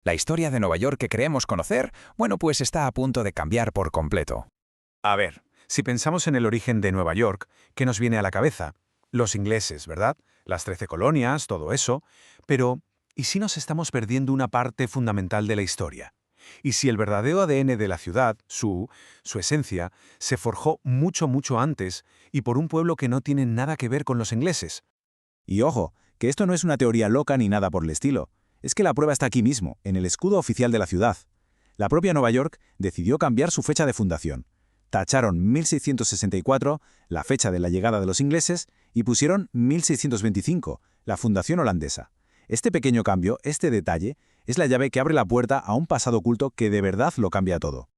La historia de Nueva York que creemos conocer, bueno, pues está a punto de cambiar por completo. A ver, si pensamos en el origen de Nueva York, ¿qué nos viene a la cabeza? Los ingleses, ¿verdad? Las 13 colonias, todo eso. Pero, ¿y si nos estamos perdiendo una parte fundamental de la historia? ¿Y si el verdadero ADN de la ciudad, su esencia, se forjó mucho, mucho antes y por un pueblo que no tiene nada que ver con los ingleses? Y ojo, que esto no es una teoría loca ni nada por el estilo. Es que la prueba está aquí mismo, en el escudo oficial de la ciudad. La propia Nueva York decidió cambiar su fecha de fundación. Tacharon 1664, la fecha de la llegada de los ingleses, y pusieron 1625, la fundación holandesa. Este pequeño cambio, este detalle, es la llave que abre la puerta a un pasado oculto que de verdad lo cambia todo.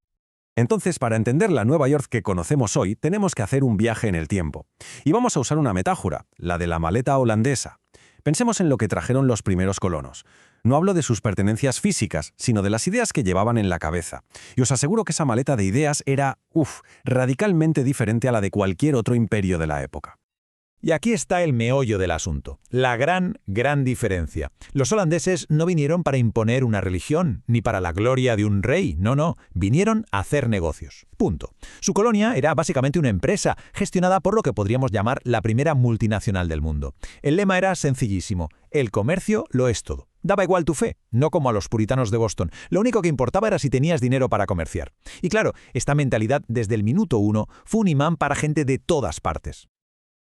Entonces, para entender la Nueva York que conocemos hoy, tenemos que hacer un viaje en el tiempo. Y vamos a usar una metáfora, la de la maleta holandesa. Pensemos en lo que trajeron los primeros colonos. No hablo de sus pertenencias físicas, sino de las ideas que llevaban en la cabeza. Y os aseguro que esa maleta de ideas era, radicalmente diferente a la de cualquier otro imperio de la época. Y aquí está el meollo del asunto, la gran diferencia. Los holandeses no vinieron para imponer una religión, ni para la gloria de un rey, no, vinieron a hacer negocios. Punto. Su colonia era básicamente una empresa, gestionada por lo que podríamos llamar la primera multinacional del mundo. El lema era sencillísimo, el comercio lo es todo. Daba igual tu fe, no como a los puritanos de Boston. Lo único que importaba era si tenías dinero para comerciar. Y claro, esta mentalidad desde el minuto uno fue un imán para gente de todas partes.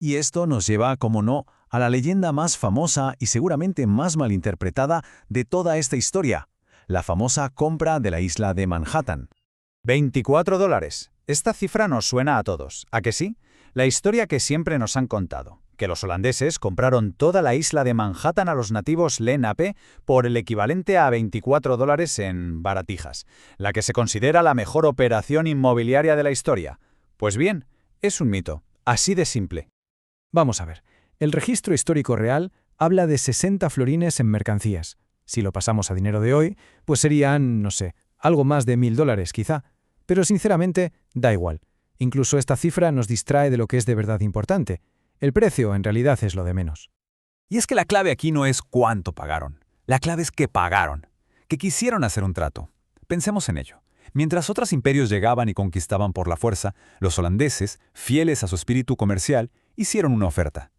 Y esto nos lleva, como no, a la leyenda más famosa y seguramente más malinterpretada de toda esta historia, la famosa compra de la isla de Manhattan. $24. Esta cifra nos suena a todos, ¿a que sí? La historia que siempre nos han contado, que los holandeses compraron toda la isla de Manhattan a los nativos Lenape por el equivalente a $24 en baratijas, la que se considera la mejor operación inmobiliaria de la historia. Pues bien, es un mito, así de simple. Vamos a ver, el registro histórico real habla de 60 florines en mercancías. Si lo pasamos a dinero de hoy, pues serían, no sé, algo más de $1.000 quizá. Pero sinceramente, da igual. Incluso esta cifra nos distrae de lo que es de verdad importante. El precio, en realidad, es lo de menos. Y es que la clave aquí no es cuánto pagaron. La clave es que pagaron, que quisieron hacer un trato. Pensemos en ello. Mientras otros imperios llegaban y conquistaban por la fuerza, los holandeses, fieles a su espíritu comercial, hicieron una oferta.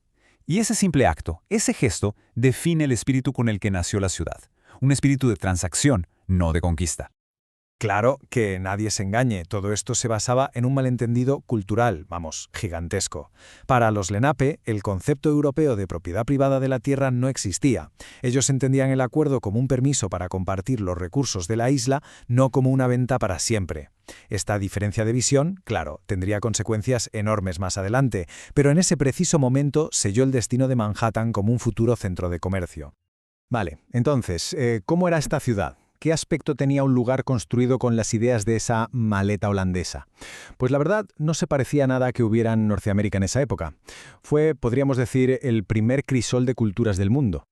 Y ese simple acto, ese gesto, define el espíritu con el que nació la ciudad. Un espíritu de transacción, no de conquista. Claro que nadie se engañe, todo esto se basaba en un malentendido cultural, gigantesco. Para los Lenape, el concepto europeo de propiedad privada de la tierra no existía. Ellos entendían el acuerdo como un permiso para compartir los recursos de la isla, no como una venta para siempre. Esta diferencia de visión, claro, tendría consecuencias enormes más adelante, pero en ese preciso momento selló el destino de Manhattan como un futuro centro de comercio. Vale, entonces, ¿cómo era esta ciudad? ¿Qué aspecto tenía un lugar construido con las ideas de esa maleta holandesa? Pues la verdad, no se parecía a nada que hubiera en Norteamérica en esa época. Fue, podríamos decir, el primer crisol de culturas del mundo.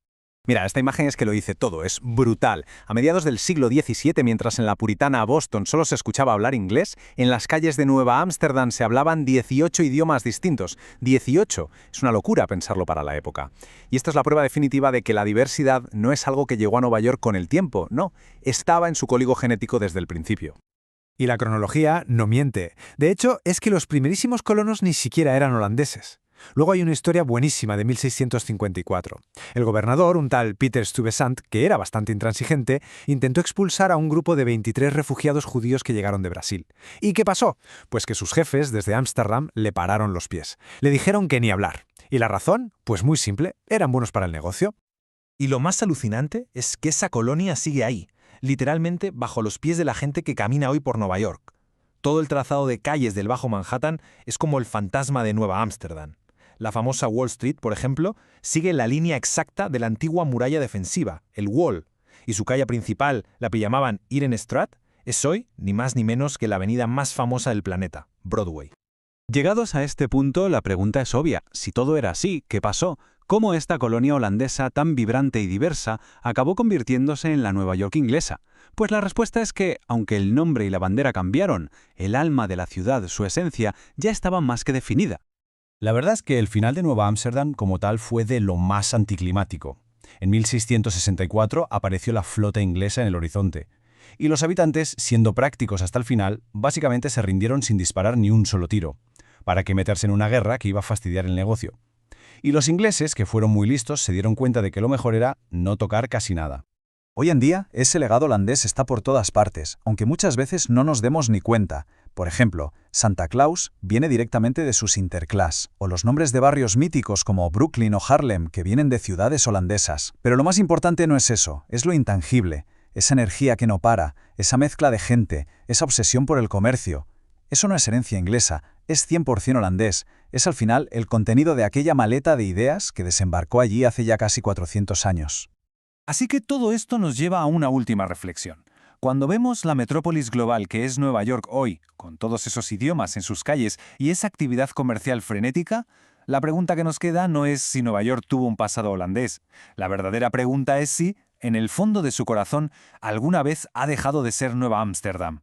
Mira, esta imagen es que lo dice todo, es brutal. A mediados del siglo XVII, mientras en la puritana Boston solo se escuchaba hablar inglés, en las calles de Nueva Ámsterdam se hablaban 18 idiomas distintos. 18. Es una locura pensarlo para la época. Y esta es la prueba definitiva de que la diversidad no es algo que llegó a Nueva York con el tiempo, no, estaba en su código genético desde el principio. Y la cronología no miente. De hecho, es que los primerísimos colonos ni siquiera eran holandeses. Luego hay una historia buenísima de 1654. El gobernador, un tal Peter Stuyvesant, que era bastante intransigente, intentó expulsar a un grupo de 23 refugiados judíos que llegaron de Brasil. ¿Y qué pasó? Pues que sus jefes, desde Ámsterdam, le pararon los pies. Le dijeron que ni hablar. ¿Y la razón? Pues muy simple, eran buenos para el negocio. Y lo más alucinante es que esa colonia sigue ahí, literalmente bajo los pies de la gente que camina hoy por Nueva York. Todo el trazado de calles del Bajo Manhattan es como el fantasma de Nueva Ámsterdam. La famosa Wall Street, por ejemplo, sigue la línea exacta de la antigua muralla defensiva, el Wall, y su calle principal, la que llamaban Eaton Street, es hoy ni más ni menos que la avenida más famosa del planeta, Broadway. Llegados a este punto, la pregunta es obvia. Si todo era así, ¿qué pasó? ¿Cómo esta colonia holandesa tan vibrante y diversa acabó convirtiéndose en la Nueva York inglesa? Pues la respuesta es que, aunque el nombre y la bandera cambiaron, el alma de la ciudad, su esencia, ya estaba más que definida. La verdad es que el final de Nueva Ámsterdam como tal fue de lo más anticlimático. En 1664 apareció la flota inglesa en el horizonte. Y los habitantes, siendo prácticos hasta el final, básicamente se rindieron sin disparar ni un solo tiro. ¿Para qué meterse en una guerra que iba a fastidiar el negocio? Y los ingleses, que fueron muy listos, se dieron cuenta de que lo mejor era no tocar casi nada. Hoy en día, ese legado holandés está por todas partes, aunque muchas veces no nos demos ni cuenta. Por ejemplo, Santa Claus viene directamente de sus Sinterklaas, o los nombres de barrios míticos como Brooklyn o Harlem, que vienen de ciudades holandesas. Pero lo más importante no es eso, es lo intangible, esa energía que no para, esa mezcla de gente, esa obsesión por el comercio. Eso no es herencia inglesa, es 100% holandés, es al final el contenido de aquella maleta de ideas que desembarcó allí hace ya casi 400 años. Así que todo esto nos lleva a una última reflexión. Cuando vemos la metrópolis global que es Nueva York hoy, con todos esos idiomas en sus calles y esa actividad comercial frenética, la pregunta que nos queda no es si Nueva York tuvo un pasado holandés. La verdadera pregunta es si, en el fondo de su corazón, alguna vez ha dejado de ser Nueva Ámsterdam.